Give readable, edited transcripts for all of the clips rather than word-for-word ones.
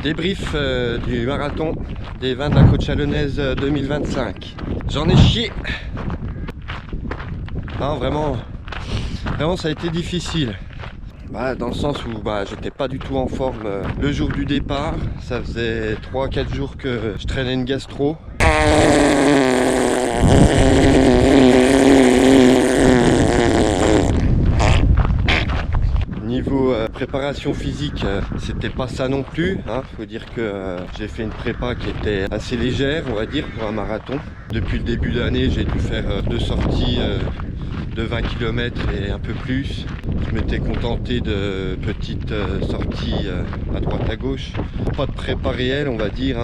Débrief du marathon des vins de la Côte Chalonnaise 2025. J'en ai chié. Non, vraiment ça a été difficile. Dans le sens où j'étais pas du tout en forme le jour du départ. Ça faisait 3-4 jours que je traînais une gastro. Niveau préparation physique, c'était pas ça non plus. Faut dire que j'ai fait une prépa qui était assez légère, on va dire, pour un marathon. Depuis le début de l'année, j'ai dû faire 2 sorties de 20 km et un peu plus. Je m'étais contenté de petites sorties à droite à gauche. Pas de prépa réelle, on va dire.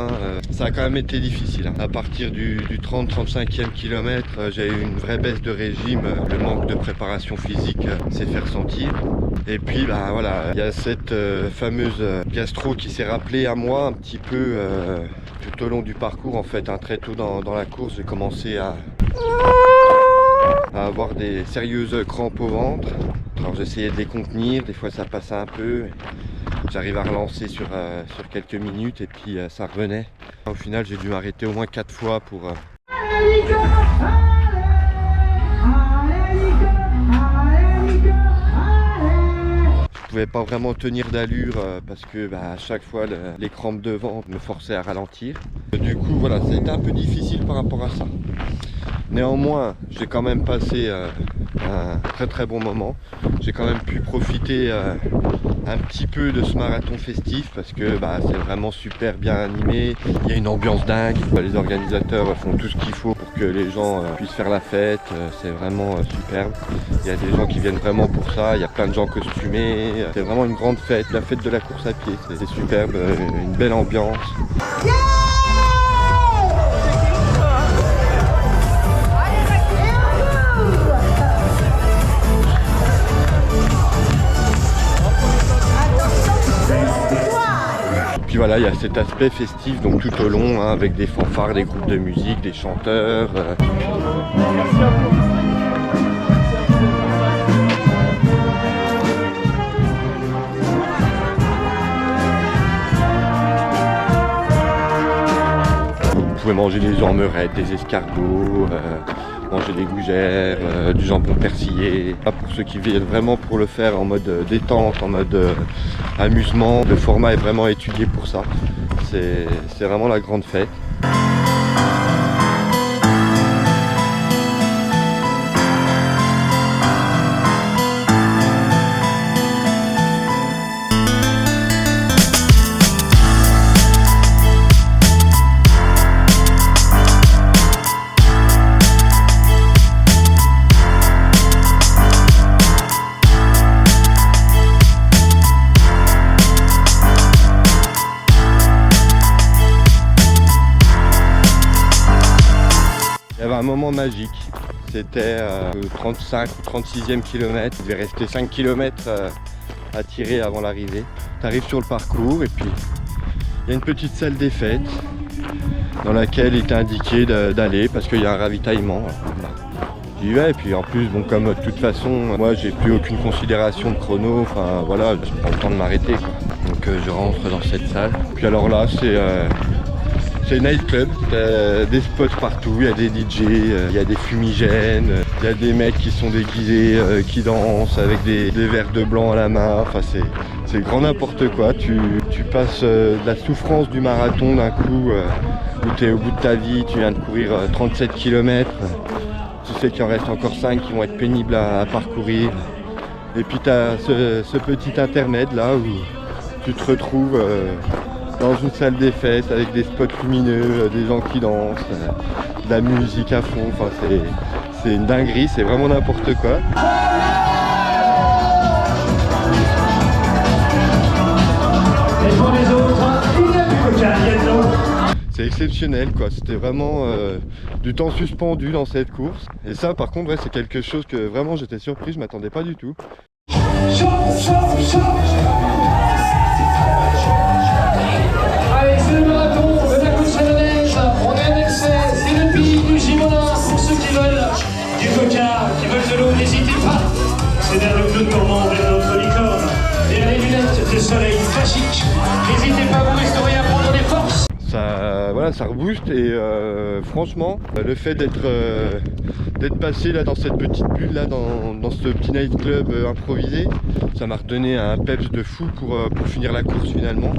Ça a quand même été difficile. À partir du 30-35e kilomètre, j'ai eu une vraie baisse de régime. Le manque de préparation physique s'est fait ressentir. Et puis voilà, il y a cette fameuse gastro qui s'est rappelée à moi un petit peu tout au long du parcours. En fait, très tôt dans la course, j'ai commencé à avoir des sérieuses crampes au ventre. Alors j'essayais de les contenir, des fois ça passait un peu. J'arrive à relancer sur quelques minutes et puis ça revenait. Au final, j'ai dû m'arrêter au moins 4 fois pour... Je pouvais pas vraiment tenir d'allure parce que à chaque fois les crampes de ventre me forçaient à ralentir. Du coup voilà, ça a été un peu difficile par rapport à ça. Néanmoins, j'ai quand même passé un très bon moment. J'ai quand même pu profiter un petit peu de ce marathon festif parce que c'est vraiment super bien animé. Il y a une ambiance dingue. Les organisateurs font tout ce qu'il faut pour que les gens puissent faire la fête. C'est vraiment superbe. Il y a des gens qui viennent vraiment pour ça. Il y a plein de gens costumés. C'est vraiment une grande fête. La fête de la course à pied. C'est superbe. Une belle ambiance. Puis voilà, il y a cet aspect festif donc tout au long avec des fanfares, des groupes de musique, des chanteurs. Vous pouvez manger des ormerettes, des escargots, manger des gougères, du jambon persillé. Pour ceux qui viennent vraiment pour le faire en mode détente, en mode amusement, le format est vraiment étudié pour ça. C'est vraiment la grande fête. Il y avait un moment magique, c'était 35 ou 36e kilomètre, il devait rester 5 km à tirer avant l'arrivée. Tu arrives sur le parcours et puis il y a une petite salle des fêtes dans laquelle il t'a indiqué d'aller parce qu'il y a un ravitaillement. J'y vais et puis en plus comme de toute façon moi j'ai plus aucune considération de chrono, enfin voilà, j'ai pas le temps de m'arrêter. Donc je rentre dans cette salle. Puis alors là c'est une nightclub, des spots partout, il y a des DJ, il y a des fumigènes, il y a des mecs qui sont déguisés, qui dansent avec des verres de blanc à la main, enfin c'est grand n'importe quoi. Tu passes de la souffrance du marathon d'un coup, où tu es au bout de ta vie, tu viens de courir 37 km, tu sais qu'il en reste encore 5 qui vont être pénibles à parcourir. Et puis tu as ce petit intermède là où tu te retrouves dans une salle des fêtes avec des spots lumineux, des gens qui dansent, de la musique à fond, enfin c'est une dinguerie, c'est vraiment n'importe quoi. Et pour les autres, il y a du coca, il y a de l'eau. C'est exceptionnel quoi, c'était vraiment du temps suspendu dans cette course. Et ça par contre c'est quelque chose que vraiment j'étais surpris, je m'attendais pas du tout. Allez, c'est le marathon de la Côte Chalonnaise. On est en excès, c'est le pays du Gimonin. Pour ceux qui veulent du coca, qui veulent de l'eau, n'hésitez pas. C'est vers le Bleu de Gourmand, vers notre licorne. Et les lunettes de soleil magiques. N'hésitez pas à vous restaurer. voilà, ça rebooste et franchement, le fait d'être passé là dans cette petite bulle là, dans ce petit nightclub improvisé, ça m'a redonné un peps de fou pour finir la course finalement.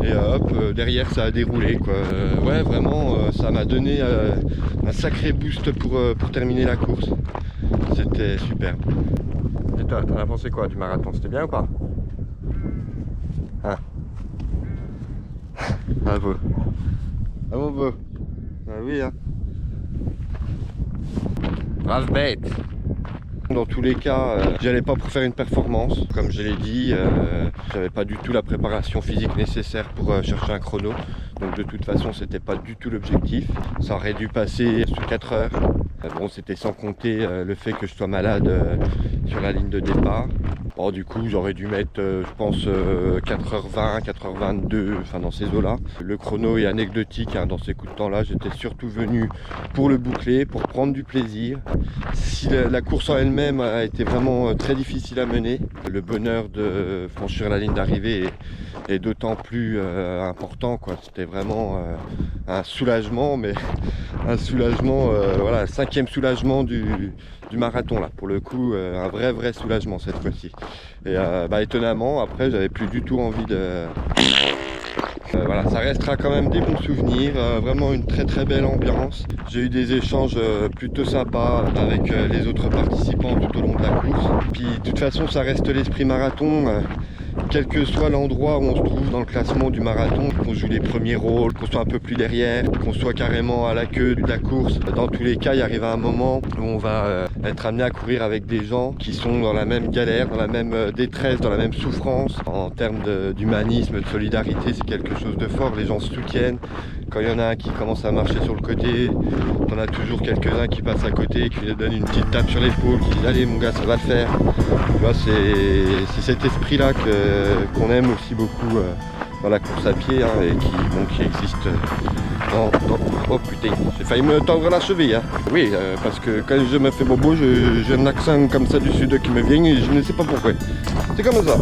Et hop, derrière ça a déroulé quoi. Ouais, vraiment, ça m'a donné un sacré boost pour terminer la course. C'était superbe. Et toi, t'en as pensé quoi du marathon? C'était bien ou pas? Hein? Bravo. Ah mon beau. Ah oui hein. Brave bête. Dans tous les cas, j'allais pas pour faire une performance. Comme je l'ai dit, j'avais pas du tout la préparation physique nécessaire pour chercher un chrono. Donc de toute façon, c'était pas du tout l'objectif. Ça aurait dû passer sur 4 heures. Bon, c'était sans compter le fait que je sois malade sur la ligne de départ. Bon, du coup, j'aurais dû mettre, je pense, 4h20, 4h22, enfin dans ces eaux-là. Le chrono est anecdotique hein, dans ces coups de temps-là. J'étais surtout venu pour le boucler, pour prendre du plaisir. Si la course en elle-même a été vraiment très difficile à mener, le bonheur de franchir la ligne d'arrivée est d'autant plus important, quoi. C'était vraiment un soulagement, mais un soulagement, voilà, 5e soulagement du marathon là, pour le coup, un vrai soulagement cette fois-ci. Et étonnamment, après, j'avais plus du tout envie de... voilà, ça restera quand même des bons souvenirs, vraiment une très belle ambiance. J'ai eu des échanges plutôt sympas avec les autres participants tout au long de la course. Puis de toute façon, ça reste l'esprit marathon. Quel que soit l'endroit où on se trouve dans le classement du marathon, qu'on joue les premiers rôles, qu'on soit un peu plus derrière, qu'on soit carrément à la queue de la course, dans tous les cas, il arrive un moment où on va être amené à courir avec des gens qui sont dans la même galère, dans la même détresse, dans la même souffrance. En termes d'humanisme, de solidarité, c'est quelque chose de fort. Les gens se soutiennent. Quand il y en a un qui commence à marcher sur le côté, on a toujours quelques-uns qui passent à côté, qui lui donnent une petite tape sur l'épaule, qui disent allez mon gars, ça va le faire. Tu vois, c'est cet esprit-là qu'on aime aussi beaucoup dans la course à pied hein, et qui existe Oh putain, j'ai failli me tendre la cheville. Hein. Oui, parce que quand je me fais bobo, j'ai un accent comme ça du sud qui me vient et je ne sais pas pourquoi. C'est comme ça.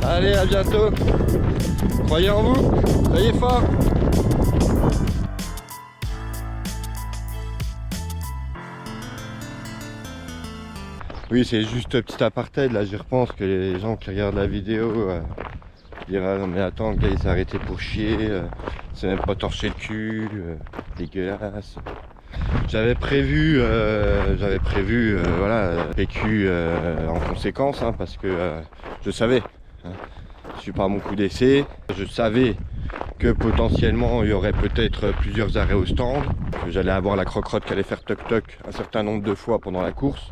Allez, à bientôt. Croyez en vous. Soyez forts. Oui, c'est juste un petit aparté. Là, j'y repense que les gens qui regardent la vidéo diront non mais attends, le gars il s'est arrêté pour chier. C'est même pas torché le cul. Dégueulasse. J'avais prévu, voilà, PQ en conséquence, hein, parce que je savais. Hein, je suis pas à mon coup d'essai. Je savais que potentiellement il y aurait peut-être plusieurs arrêts au stand, que j'allais avoir la croque-rotte qui allait faire toc-toc un certain nombre de fois pendant la course.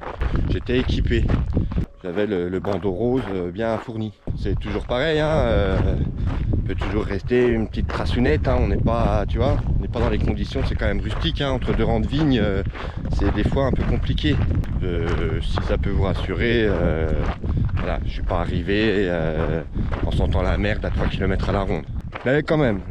J'étais équipé. J'avais le bandeau rose bien fourni. C'est toujours pareil, hein, peut toujours rester une petite traçounette, hein, on n'est pas, tu vois, on n'est pas dans les conditions, c'est quand même rustique, hein, entre deux rangs de vignes, c'est des fois un peu compliqué. Si ça peut vous rassurer, voilà, je suis pas arrivé en sentant la merde à 3 km à la ronde. Mais quand même.